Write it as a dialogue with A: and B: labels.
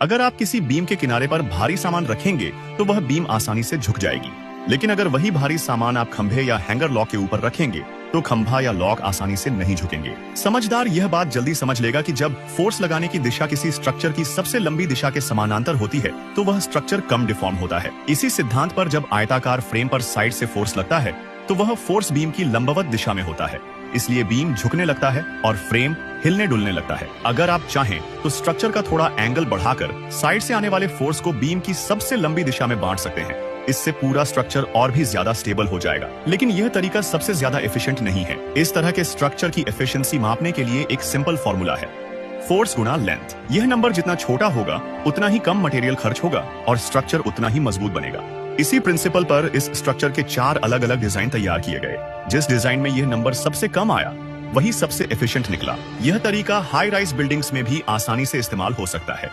A: अगर आप किसी बीम के किनारे पर भारी सामान रखेंगे तो वह बीम आसानी से झुक जाएगी, लेकिन अगर वही भारी सामान आप खंभे या हैंगर लॉक के ऊपर रखेंगे तो खंभा या लॉक आसानी से नहीं झुकेंगे। समझदार यह बात जल्दी समझ लेगा कि जब फोर्स लगाने की दिशा किसी स्ट्रक्चर की सबसे लंबी दिशा के समानांतर होती है तो वह स्ट्रक्चर कम डिफॉर्म होता है। इसी सिद्धांत पर जब आयताकार फ्रेम पर साइड से फोर्स लगता है तो वह फोर्स बीम की लंबवत दिशा में होता है, इसलिए बीम झुकने लगता है और फ्रेम हिलने डुलने लगता है। अगर आप चाहें तो स्ट्रक्चर का थोड़ा एंगल बढ़ाकर साइड से आने वाले फोर्स को बीम की सबसे लंबी दिशा में बांट सकते हैं। इससे पूरा स्ट्रक्चर और भी ज्यादा स्टेबल हो जाएगा, लेकिन यह तरीका सबसे ज्यादा एफिशिएंट नहीं है। इस तरह के स्ट्रक्चर की एफिशिएंसी मापने के लिए एक सिंपल फॉर्मूला है, फोर्स गुना लेंथ। यह नंबर जितना छोटा होगा उतना ही कम मटेरियल खर्च होगा और स्ट्रक्चर उतना ही मजबूत बनेगा। इसी प्रिंसिपल पर इस स्ट्रक्चर के 4 अलग अलग डिजाइन तैयार किए गए। जिस डिजाइन में यह नंबर सबसे कम आया वही सबसे एफिशिएंट निकला। यह तरीका हाई राइज बिल्डिंग्स में भी आसानी से इस्तेमाल हो सकता है।